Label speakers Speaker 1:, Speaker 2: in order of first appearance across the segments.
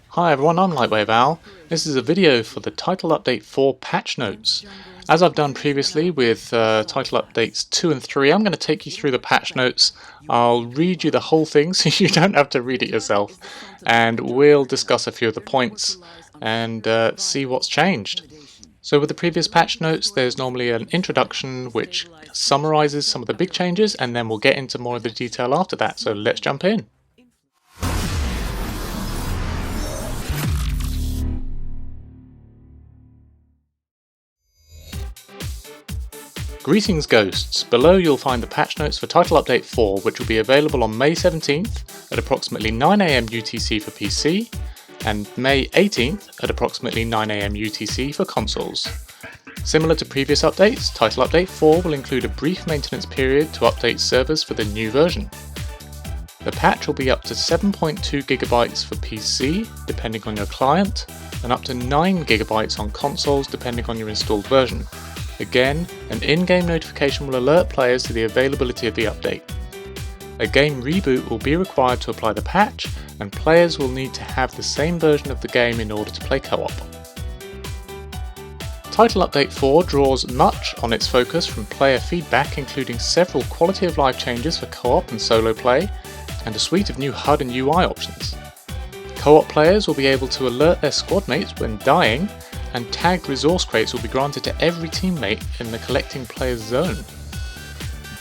Speaker 1: Hi everyone, I'm Lightwave Al. This is a video for the Title Update 4 patch notes. As I've done previously with Title Updates 2 and 3, I'm going to take you through the patch notes. I'll read you the whole thing so you don't have to read it yourself, and we'll discuss a few of the points and see what's changed. So with the previous patch notes, there's normally an introduction which summarizes some of the big changes, and then we'll get into more of the detail after that, so let's jump in. Greetings Ghosts! Below you'll find the patch notes for Title Update 4, which will be available on May 17th at approximately 9 AM UTC for PC, and May 18th at approximately 9 AM UTC for consoles. Similar to previous updates, Title Update 4 will include a brief maintenance period to update servers for the new version. The patch will be up to 7.2 GB for PC, depending on your client, and up to 9 GB on consoles, depending on your installed version. Again, an in-game notification will alert players to the availability of the update. A game reboot will be required to apply the patch, and players will need to have the same version of the game in order to play co-op. Title Update 4 draws much on its focus from player feedback, including several quality of life changes for co-op and solo play, and a suite of new HUD and UI options. Co-op players will be able to alert their squad mates when dying, and tagged resource crates will be granted to every teammate in the collecting player's zone.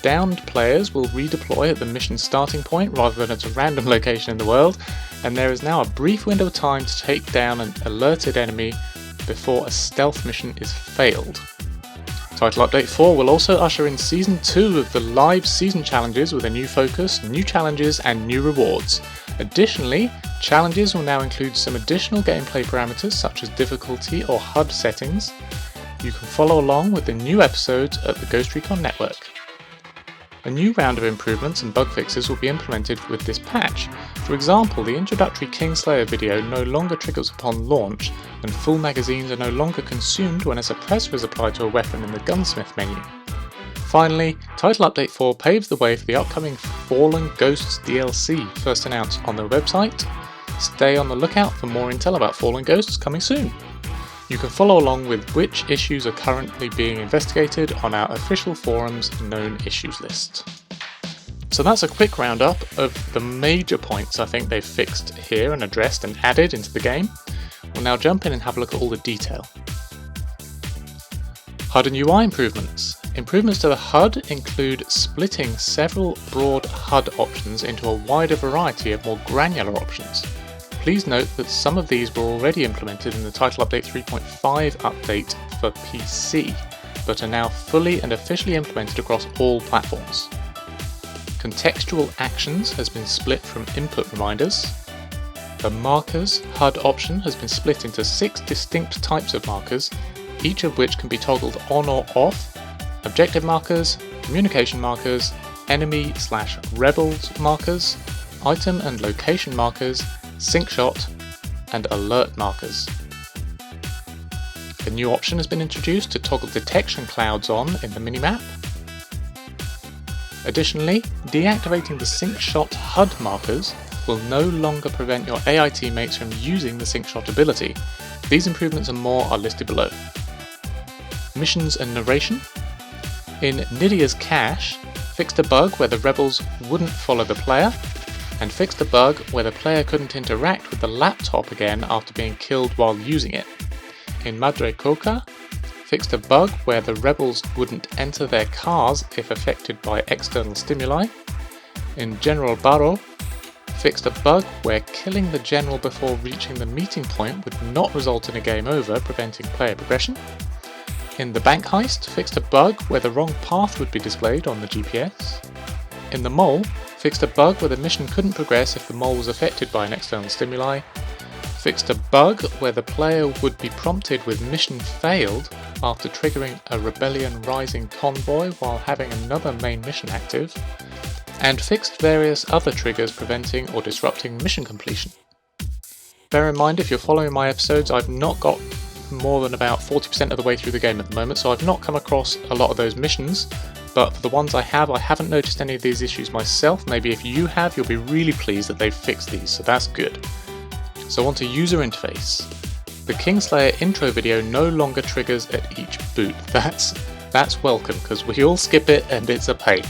Speaker 1: Downed players will redeploy at the mission starting point rather than at a random location in the world, and there is now a brief window of time to take down an alerted enemy before a stealth mission is failed. Title Update 4 will also usher in Season 2 of the live season challenges with a new focus, new challenges and new rewards. Additionally, challenges will now include some additional gameplay parameters such as difficulty or HUD settings. You can follow along with the new episodes at the Ghost Recon network. A new round of improvements and bug fixes will be implemented with this patch. For example, the introductory Kingslayer video no longer triggers upon launch, and full magazines are no longer consumed when a suppressor is applied to a weapon in the gunsmith menu. Finally, Title Update 4 paves the way for the upcoming Fallen Ghosts DLC, first announced on their website. Stay on the lookout for more intel about Fallen Ghosts coming soon. You can follow along with which issues are currently being investigated on our official forum's known issues list. So that's a quick roundup of the major points I think they've fixed here and addressed and added into the game. We'll now jump in and have a look at all the detail. HUD and UI improvements. Improvements to the HUD include splitting several broad HUD options into a wider variety of more granular options. Please note that some of these were already implemented in the Title Update 3.5 update for PC, but are now fully and officially implemented across all platforms. Contextual actions has been split from input reminders. The markers HUD option has been split into 6 distinct types of markers, each of which can be toggled on or off: objective markers, communication markers, enemy/rebels markers, item and location markers, sync shot, and alert markers. A new option has been introduced to toggle detection clouds on in the minimap. Additionally, deactivating the sync shot HUD markers will no longer prevent your AI teammates from using the sync shot ability. These improvements and more are listed below. Missions and narration. In Nydia's cache, fixed a bug where the rebels wouldn't follow the player, and fixed a bug where the player couldn't interact with the laptop again after being killed while using it. In Madre Coca, fixed a bug where the rebels wouldn't enter their cars if affected by external stimuli. In General Barro, fixed a bug where killing the general before reaching the meeting point would not result in a game over, preventing player progression. In the bank heist, fixed a bug where the wrong path would be displayed on the GPS. In the mole, fixed a bug where the mission couldn't progress if the mole was affected by an external stimuli. Fixed a bug where the player would be prompted with mission failed after triggering a rebellion rising convoy while having another main mission active. And fixed various other triggers preventing or disrupting mission completion. Bear in mind, if you're following my episodes, I've not got more than about 40% of the way through the game at the moment, so I've not come across a lot of those missions, but for the ones I haven't noticed any of these issues myself. Maybe if you have, you'll be really pleased that they've fixed these, so that's good. So on to user interface. The Kingslayer intro video no longer triggers at each boot. That's welcome, because we all skip it and it's a pain.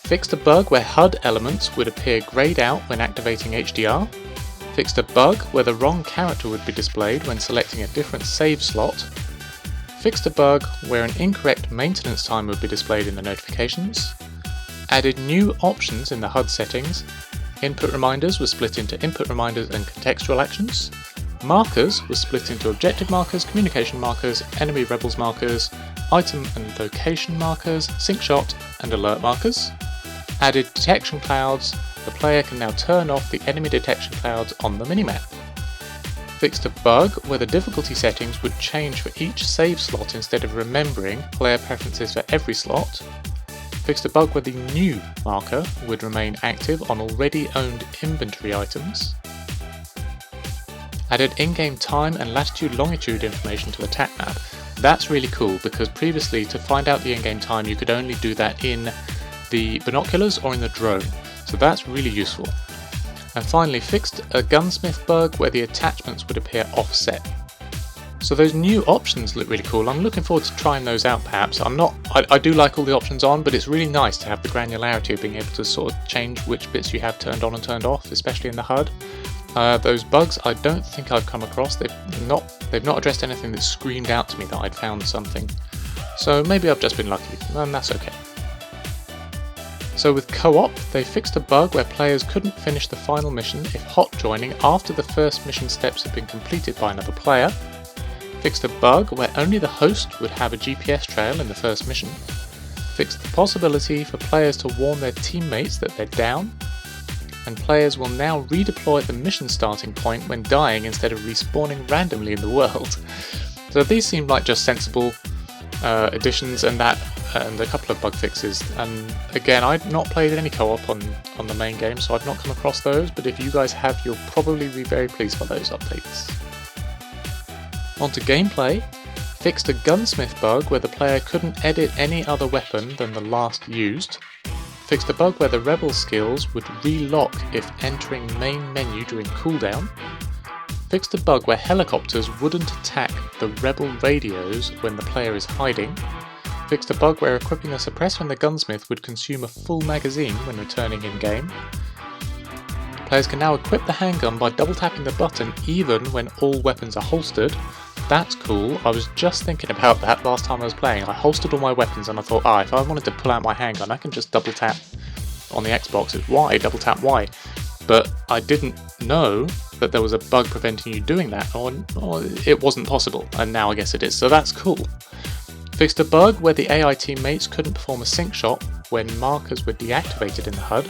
Speaker 1: Fixed a bug where HUD elements would appear greyed out when activating HDR. Fixed a bug where the wrong character would be displayed when selecting a different save slot. Fixed a bug where an incorrect maintenance time would be displayed in the notifications. Added new options in the HUD settings. Input reminders were split into input reminders and contextual actions. Markers were split into objective markers, communication markers, enemy rebels markers, item and location markers, sync shot and alert markers. Added detection clouds. The player can now turn off the enemy detection clouds on the minimap. Fixed a bug where the difficulty settings would change for each save slot instead of remembering player preferences for every slot. Fixed a bug where the new marker would remain active on already owned inventory items. Added in-game time and latitude-longitude information to the TAC map. That's really cool, because previously to find out the in-game time you could only do that in the binoculars or in the drone, so that's really useful. And finally, fixed a gunsmith bug where the attachments would appear offset. So those new options look really cool. I'm looking forward to trying those out perhaps. I do like all the options on, but it's really nice to have the granularity of being able to sort of change which bits you have turned on and turned off, especially in the HUD. Those bugs I don't think I've come across. They've not addressed anything that screamed out to me that I'd found something. So maybe I've just been lucky, and that's okay. So with co-op, they fixed a bug where players couldn't finish the final mission if hot joining after the first mission steps had been completed by another player. Fixed a bug where only the host would have a GPS trail in the first mission. Fixed the possibility for players to warn their teammates that they're down. And players will now redeploy at the mission starting point when dying instead of respawning randomly in the world. So these seem like just sensible additions and a couple of bug fixes. And again, I've not played any co-op on the main game, so I've not come across those, but if you guys have, you'll probably be very pleased by those updates. On to gameplay. Fixed a gunsmith bug where the player couldn't edit any other weapon than the last used. Fixed a bug where the rebel skills would relock if entering main menu during cooldown. Fixed a bug where helicopters wouldn't attack the rebel radios when the player is hiding. Fixed a bug where equipping a suppressor in the gunsmith would consume a full magazine when returning in-game. Players can now equip the handgun by double tapping the button even when all weapons are holstered. That's cool. I was just thinking about that last time I was playing. I holstered all my weapons and I thought, if I wanted to pull out my handgun, I can just double tap on the Xbox. It's Y, double tap Y. But I didn't know that there was a bug preventing you doing that, or it wasn't possible, and now I guess it is, so that's cool. Fixed a bug where the AI teammates couldn't perform a sync shot when markers were deactivated in the HUD.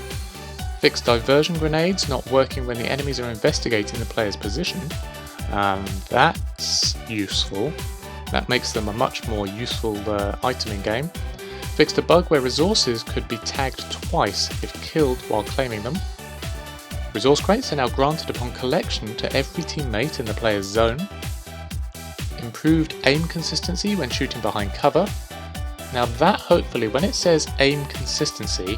Speaker 1: Fixed diversion grenades not working when the enemies are investigating the player's position. That's useful. That makes them a much more useful item in game. Fixed a bug where resources could be tagged twice if killed while claiming them. Resource crates are now granted upon collection to every teammate in the player's zone. Improved aim consistency when shooting behind cover. Now that, hopefully, when it says aim consistency,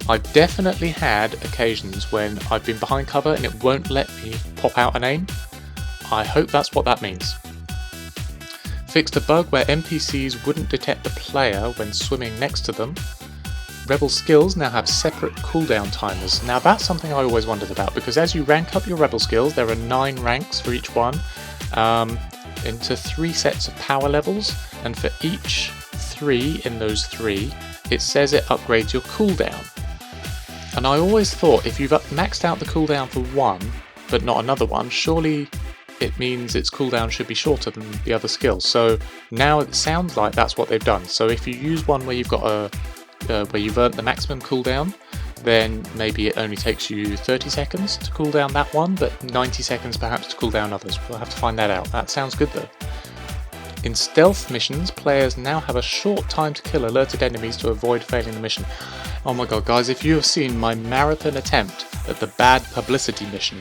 Speaker 1: I've definitely had occasions when I've been behind cover and it won't let me pop out an aim. I hope that's what that means. Fixed a bug where NPCs wouldn't detect the player when swimming next to them. Rebel skills now have separate cooldown timers. Now that's something I always wondered about, because as you rank up your rebel skills, there are 9 ranks for each one, into 3 sets of power levels, and for each 3 in those 3, it says it upgrades your cooldown. And I always thought if you've maxed out the cooldown for one, but not another one, surely it means its cooldown should be shorter than the other skills. So now it sounds like that's what they've done. So if you use one where you've got where you've earned the maximum cooldown, then maybe it only takes you 30 seconds to cool down that one, but 90 seconds perhaps to cool down others. We'll have to find that out. That sounds good though. In stealth missions, players now have a short time to kill alerted enemies to avoid failing the mission. Oh my god, guys, if you have seen my marathon attempt at the bad publicity mission,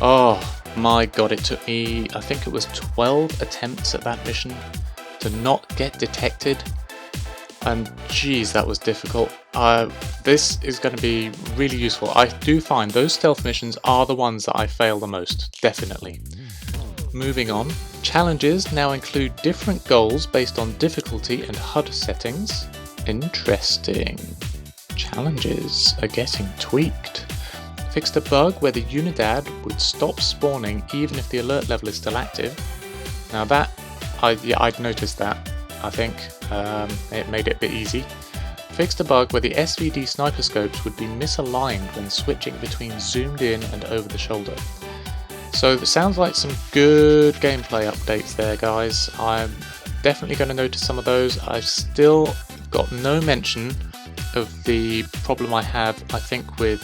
Speaker 1: oh my god, it took me, I think it was 12 attempts at that mission to not get detected. And geez, that was difficult. This is going to be really useful. I do find those stealth missions are the ones that I fail the most, definitely. Moving on, challenges now include different goals based on difficulty and HUD settings. Interesting. Challenges are getting tweaked. Fixed a bug where the Unidad would stop spawning even if the alert level is still active. Now that, I'd noticed that, I think. It made it a bit easy. Fixed a bug where the SVD sniper scopes would be misaligned when switching between zoomed in and over the shoulder. So it sounds like some good gameplay updates there, guys. I'm definitely going to notice some of those. I've still got no mention of the problem I have, I think, with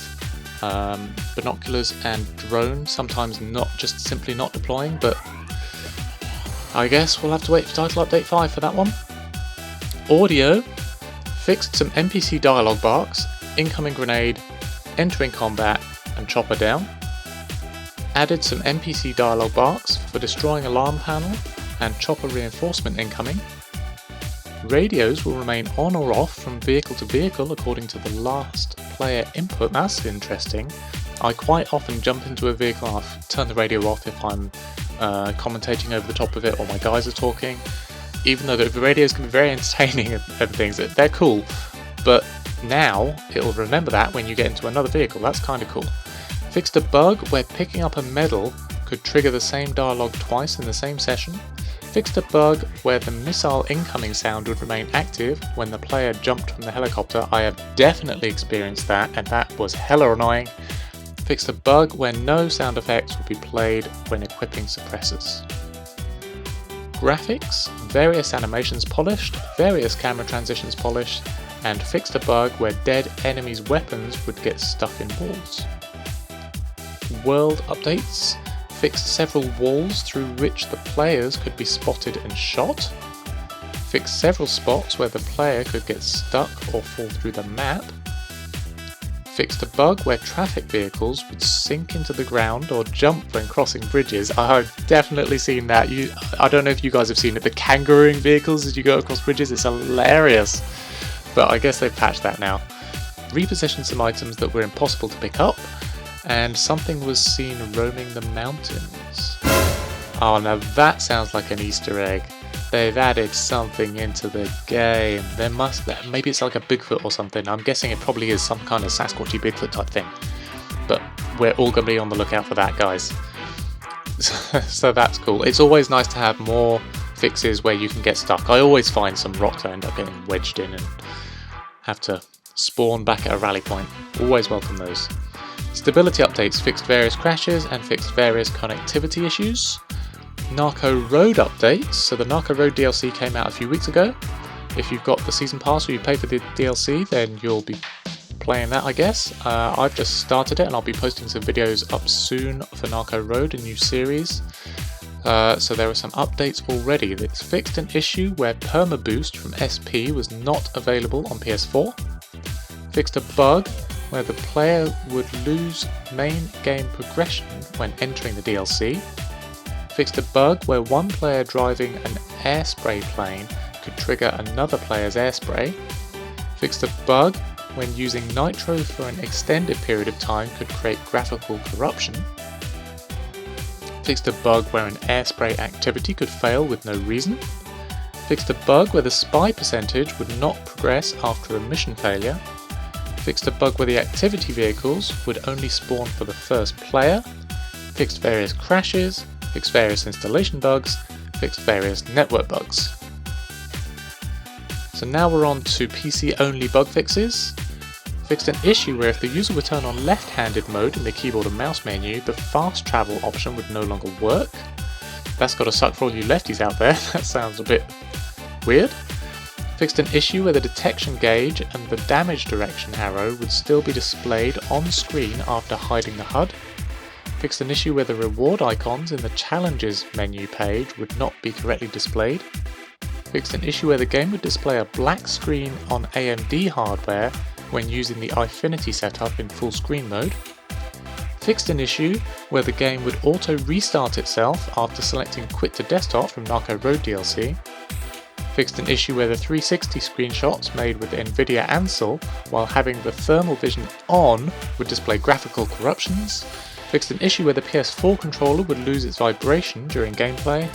Speaker 1: binoculars and drone, sometimes simply not deploying, but I guess we'll have to wait for Title Update 5 for that one. Audio, fixed some NPC dialogue barks, incoming grenade, entering combat, and chopper down. Added some NPC dialogue barks for destroying alarm panel and chopper reinforcement incoming. Radios will remain on or off from vehicle to vehicle according to the last player input. That's interesting. I quite often jump into a vehicle and I'll turn the radio off if I'm commentating over the top of it or my guys are talking. Even though the radios can be very entertaining and things, they're cool, but now it'll remember that when you get into another vehicle. That's kind of cool. Fixed a bug where picking up a medal could trigger the same dialogue twice in the same session. Fixed a bug where the missile incoming sound would remain active when the player jumped from the helicopter. I have definitely experienced that, and that was hella annoying. Fixed a bug where no sound effects would be played when equipping suppressors. Graphics, various animations polished, various camera transitions polished, and fixed a bug where dead enemies' weapons would get stuck in walls. World updates, fixed several walls through which the players could be spotted and shot. Fixed several spots where the player could get stuck or fall through the map. Fixed a bug where traffic vehicles would sink into the ground or jump when crossing bridges. I've definitely seen that. I don't know if you guys have seen it, the kangarooing vehicles as you go across bridges. It's hilarious. But I guess they've patched that now. Repositioned some items that were impossible to pick up, and something was seen roaming the mountains. Oh, now that sounds like an Easter egg. They've added something into the game. Maybe it's like a Bigfoot or something. I'm guessing it probably is some kind of Sasquatchy Bigfoot type thing. But we're all going to be on the lookout for that, guys. So that's cool. It's always nice to have more fixes where you can get stuck. I always find some rocks I end up getting wedged in and have to spawn back at a rally point. Always welcome those. Stability updates fixed various crashes and fixed various connectivity issues. Narco Road updates. So the Narco Road DLC came out a few weeks ago. If you've got the season pass or you pay for the DLC, then you'll be playing that, I guess. I've just started it and I'll be posting some videos up soon for Narco Road, a new series. So there are some updates already. It's fixed an issue where Perma Boost from SP was not available on PS4. Fixed a bug where the player would lose main game progression when entering the DLC. Fixed a bug where one player driving an airspray plane could trigger another player's airspray. Fixed a bug when using nitro for an extended period of time could create graphical corruption. Fixed a bug where an airspray activity could fail with no reason. Fixed a bug where the spy percentage would not progress after a mission failure. Fixed a bug where the activity vehicles would only spawn for the first player. Fixed various crashes. Fixed various installation bugs. Fixed various network bugs. So now we're on to PC only bug fixes. Fixed an issue where if the user would turn on left-handed mode in the keyboard and mouse menu, the fast travel option would no longer work. That's gotta suck for all you lefties out there. That sounds a bit weird. Fixed an issue where the detection gauge and the damage direction arrow would still be displayed on screen after hiding the HUD. Fixed an issue where the reward icons in the challenges menu page would not be correctly displayed. Fixed an issue where the game would display a black screen on AMD hardware when using the Eyefinity setup in full screen mode. Fixed an issue where the game would auto restart itself after selecting Quit to Desktop from Narco Road DLC. fixed an issue where the 360 screenshots made with Nvidia Ansel while having the thermal vision on would display graphical corruptions, fixed an issue where the PS4 controller would lose its vibration during gameplay,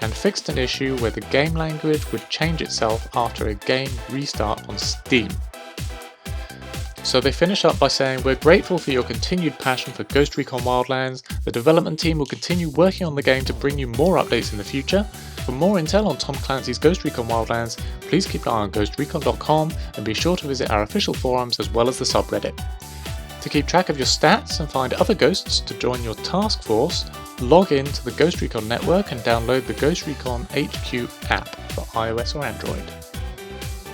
Speaker 1: and fixed an issue where the game language would change itself after a game restart on Steam. So they finish up by saying, "We're grateful for your continued passion for Ghost Recon Wildlands. The development team will continue working on the game to bring you more updates in the future. For more intel on Tom Clancy's Ghost Recon Wildlands, please keep an eye on ghostrecon.com and be sure to visit our official forums as well as the subreddit. To keep track of your stats and find other ghosts to join your task force, log in to the Ghost Recon network and download the Ghost Recon HQ app for iOS or Android."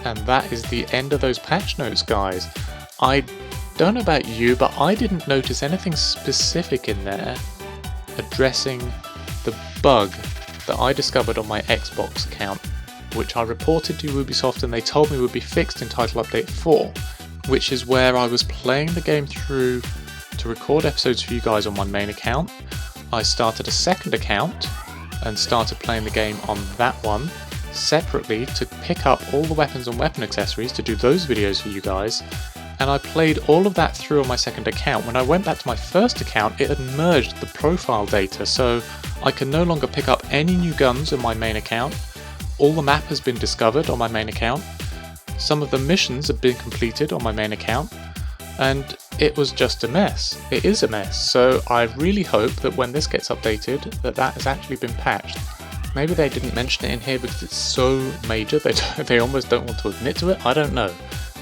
Speaker 1: And that is the end of those patch notes, guys. I don't know about you, but I didn't notice anything specific in there addressing the bug that I discovered on my Xbox account, which I reported to Ubisoft and they told me would be fixed in Title Update 4, which is where I was playing the game through to record episodes for you guys on my main account. I started a second account and started playing the game on that one separately to pick up all the weapons and weapon accessories to do those videos for you guys. And I played all of that through on my second account. When I went back to my first account, it had merged the profile data, so I can no longer pick up any new guns on my main account. All the map has been discovered on my main account. Some of the missions have been completed on my main account, and it was just a mess. It is a mess, so I really hope that when this gets updated, that has actually been patched. Maybe they didn't mention it in here because it's so major, they almost don't want to admit to it, I don't know.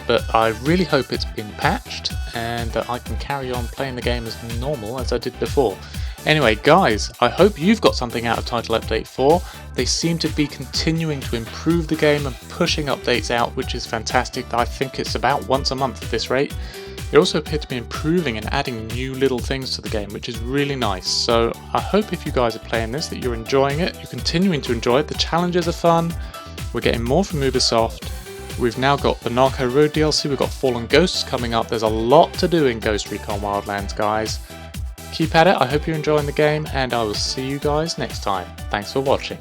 Speaker 1: But I really hope it's been patched and that I can carry on playing the game as normal as I did before. Anyway guys, I hope you've got something out of Title Update 4. They seem to be continuing to improve the game and pushing updates out, which is fantastic. I think it's about once a month at this rate. They also appear to be improving and adding new little things to the game, which is really nice. So I hope if you guys are playing this that you're enjoying it, you're continuing to enjoy it, the challenges are fun, we're getting more from Ubisoft. We've now got the Narco Road DLC, we've got Fallen Ghosts coming up, there's a lot to do in Ghost Recon Wildlands, guys. Keep at it, I hope you're enjoying the game, and I will see you guys next time. Thanks for watching.